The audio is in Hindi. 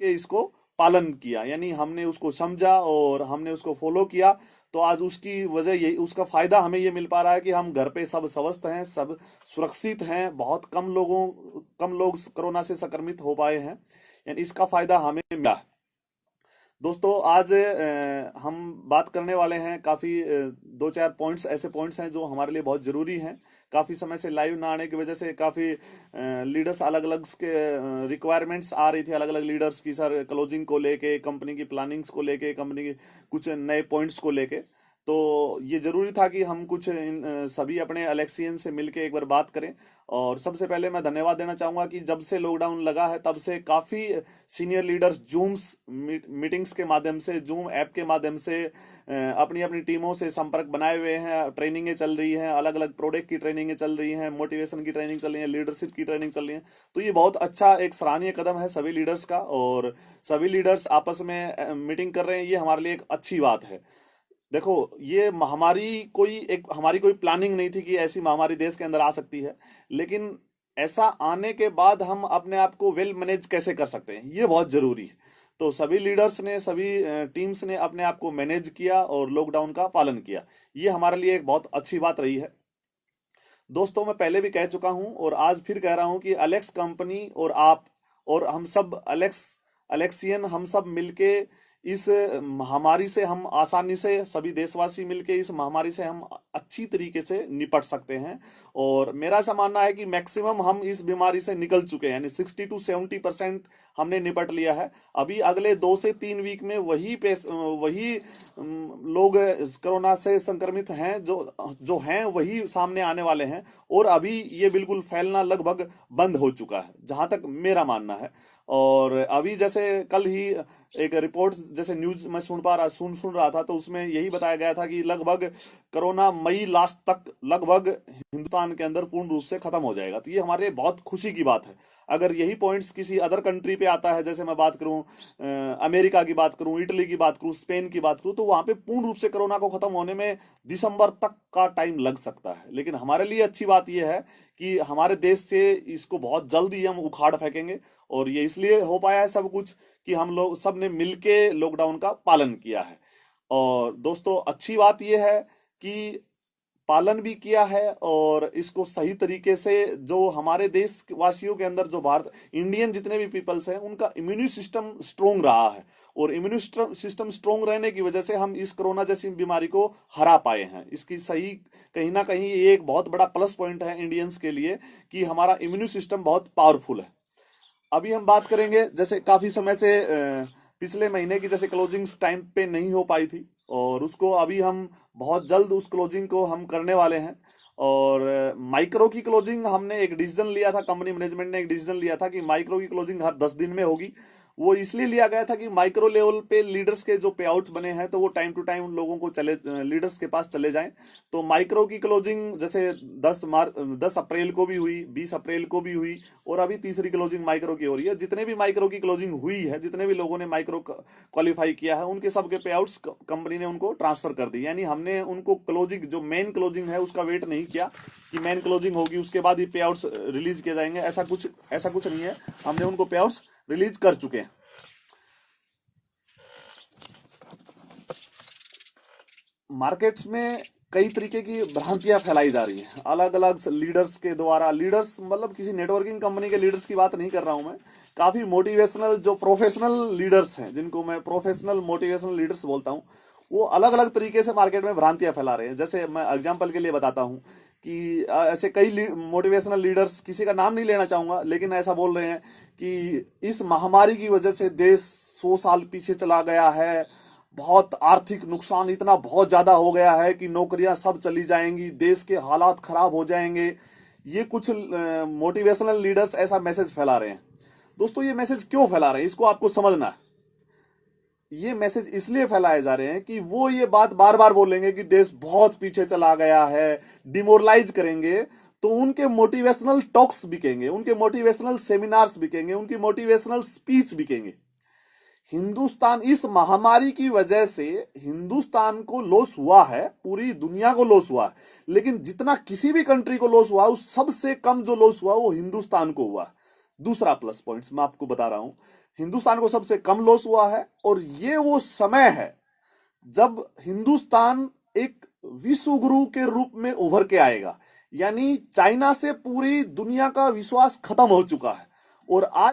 के इसको पालन किया, यानी हमने उसको समझा और हमने उसको फॉलो किया, तो आज उसकी वजह यही, उसका फायदा हमें ये मिल पा रहा है कि हम घर पे सब स्वस्थ हैं, सब सुरक्षित हैं, बहुत कम लोग कोरोना से संक्रमित हो पाए हैं, यानी इसका फायदा हमें मिला है। दोस्तों आज हम बात करने वाले हैं काफ़ी दो चार पॉइंट्स, ऐसे पॉइंट्स हैं जो हमारे लिए बहुत ज़रूरी हैं। काफ़ी समय से लाइव ना आने की वजह से काफ़ी लीडर्स अलग अलग के रिक्वायरमेंट्स आ रही थी, अलग अलग लीडर्स की, सर क्लोजिंग को लेके, कंपनी की प्लानिंग्स को लेके, कंपनी के कुछ नए पॉइंट्स को लेके। तो ये ज़रूरी था कि हम कुछ सभी अपने अलेक्सियन से मिलके एक बार बात करें। और सबसे पहले मैं धन्यवाद देना चाहूँगा कि जब से लॉकडाउन लगा है तब से काफ़ी सीनियर लीडर्स जूम्स मीटिंग्स के माध्यम से, जूम ऐप के माध्यम से अपनी अपनी टीमों से संपर्क बनाए हुए हैं। ट्रेनिंगें चल रही हैं, अलग अलग प्रोडक्ट की ट्रेनिंगें चल रही हैं, मोटिवेशन की ट्रेनिंग चल रही है, लीडरशिप की ट्रेनिंग चल रही है। तो ये बहुत अच्छा एक सराहनीय कदम है सभी लीडर्स का, और सभी लीडर्स आपस में मीटिंग कर रहे हैं, ये हमारे लिए एक अच्छी बात है। देखो, ये महामारी हमारी कोई प्लानिंग नहीं थी कि ऐसी महामारी देश के अंदर आ सकती है, लेकिन ऐसा आने के बाद हम अपने आप को वेल मैनेज कैसे कर सकते हैं, ये बहुत जरूरी है। तो सभी लीडर्स ने, सभी टीम्स ने अपने आप को मैनेज किया और लॉकडाउन का पालन किया, ये हमारे लिए एक बहुत अच्छी बात रही है। दोस्तों, मैं पहले भी कह चुका हूं और आज फिर कह रहा हूं कि अलेक्स कंपनी और आप और हम सब अलेक्सियन, हम सब मिलके इस महामारी से हम आसानी से, सभी देशवासी मिलके इस महामारी से हम अच्छी तरीके से निपट सकते हैं। और मेरा ऐसा मानना है कि मैक्सिमम हम इस बीमारी से निकल चुके हैं, यानी 60 to 70% हमने निपट लिया है। अभी अगले 2 से 3 वीक में वही लोग कोरोना से संक्रमित हैं, जो हैं वही सामने आने वाले हैं, और अभी ये बिल्कुल फैलना लगभग बंद हो चुका है, जहां तक मेरा मानना है। और अभी जैसे कल ही एक रिपोर्ट, जैसे न्यूज मैं सुन रहा था, तो उसमें यही बताया गया था कि लगभग कोरोना मई लास्ट तक लगभग हिंदुस्तान के अंदर पूर्ण रूप से खत्म हो जाएगा। तो ये हमारे लिए बहुत खुशी की बात है। अगर यही पॉइंट्स किसी अदर कंट्री पे आता है, जैसे मैं बात करूं अमेरिका की बात करूं, इटली की बात करूं, स्पेन की बात करूं, तो वहां पे पूर्ण रूप से कोरोना को खत्म होने में दिसंबर तक का टाइम लग सकता है। लेकिन हमारे लिए अच्छी बात यह है कि हमारे देश से इसको बहुत जल्द ही हम उखाड़ फेंकेंगे, और ये इसलिए हो पाया है सब कुछ कि हम लोग सब ने मिलके लॉकडाउन का पालन किया है। और दोस्तों, अच्छी बात यह है कि पालन भी किया है, और इसको सही तरीके से, जो हमारे देश वासियों के अंदर, जो भारत इंडियन जितने भी पीपल्स हैं, उनका इम्यूनि सिस्टम स्ट्रोंग रहा है, और इम्यूनि सिस्टम स्ट्रोंग रहने की वजह से हम इस कोरोना जैसी बीमारी को हरा पाए हैं। इसकी सही, कहीं ना कहीं ये एक बहुत बड़ा प्लस पॉइंट है इंडियंस के लिए कि हमारा इम्यूनि सिस्टम बहुत पावरफुल है। अभी हम बात करेंगे, जैसे काफी समय से पिछले महीने की जैसे क्लोजिंग टाइम पे नहीं हो पाई थी, और उसको अभी हम बहुत जल्द उस क्लोजिंग को हम करने वाले हैं। और माइक्रो की क्लोजिंग हमने एक डिसीजन लिया था, कंपनी मैनेजमेंट ने एक डिसीजन लिया था कि माइक्रो की क्लोजिंग हर 10 दिन में होगी। वो इसलिए लिया गया था कि माइक्रो लेवल पे लीडर्स के जो पे आउट्स बने हैं, तो वो टाइम टू टाइम लोगों को लीडर्स के पास चले जाएं। तो माइक्रो की क्लोजिंग जैसे 10 अप्रैल को भी हुई, 20 अप्रैल को भी हुई, और अभी तीसरी क्लोजिंग माइक्रो की हो रही है। जितने भी माइक्रो की क्लोजिंग हुई है, जितने भी लोगों ने माइक्रो क्वालिफाई किया है, उनके सबके पे आउट्स कंपनी ने उनको ट्रांसफर कर दी। यानी हमने उनको क्लोजिंग, जो मेन क्लोजिंग है, उसका वेट नहीं किया कि मेन क्लोजिंग होगी उसके बाद ही पे आउट्स रिलीज किए जाएंगे, ऐसा कुछ नहीं है। हमने उनको पे आउट्स रिलीज कर चुके हैं। मार्केट्स में कई तरीके की भ्रांतियां फैलाई जा रही हैं अलग अलग लीडर्स के द्वारा। लीडर्स मतलब किसी नेटवर्किंग कंपनी के लीडर्स की बात नहीं कर रहा हूं मैं, काफी मोटिवेशनल जो प्रोफेशनल लीडर्स हैं, जिनको मैं प्रोफेशनल मोटिवेशनल लीडर्स बोलता हूं, वो अलग अलग तरीके से मार्केट में भ्रांतियां फैला रहे हैं। जैसे मैं एग्जांपल के लिए बताता हूं कि ऐसे कई मोटिवेशनल लीडर्स, किसी का नाम नहीं लेना चाहूंगा, लेकिन ऐसा बोल रहे हैं कि इस महामारी की वजह से देश 100 साल पीछे चला गया है, बहुत आर्थिक नुकसान इतना बहुत ज्यादा हो गया है कि नौकरियां सब चली जाएंगी, देश के हालात खराब हो जाएंगे। ये कुछ मोटिवेशनल लीडर्स ऐसा मैसेज फैला रहे हैं। दोस्तों, ये मैसेज क्यों फैला रहे हैं, इसको आपको समझना है। ये मैसेज इसलिए फैलाए जा रहे हैं कि वो ये बात बार बार बोलेंगे कि देश बहुत पीछे चला गया है, डिमोरलाइज करेंगे, तो उनके मोटिवेशनल टॉक्स बिकेंगे, उनके मोटिवेशनल सेमिनार्स बिकेंगे, उनकी मोटिवेशनल स्पीच बिकेंगे। हिंदुस्तान, इस महामारी की वजह से हिंदुस्तान को लॉस हुआ है, पूरी दुनिया को लॉस हुआ है, लेकिन जितना किसी भी कंट्री को लॉस हुआ, उस सबसे कम जो लॉस हुआ वो हिंदुस्तान को हुआ। दूसरा प्लस पॉइंट्स मैं आपको बता रहा हूं, हिंदुस्तान को सबसे कम लॉस हुआ है, और ये वो समय है जब हिंदुस्तान एक विश्व गुरु के रूप में उभर के आएगा। यानी चाइना से पूरी दुनिया का विश्वास खत्म हो चुका है, और आज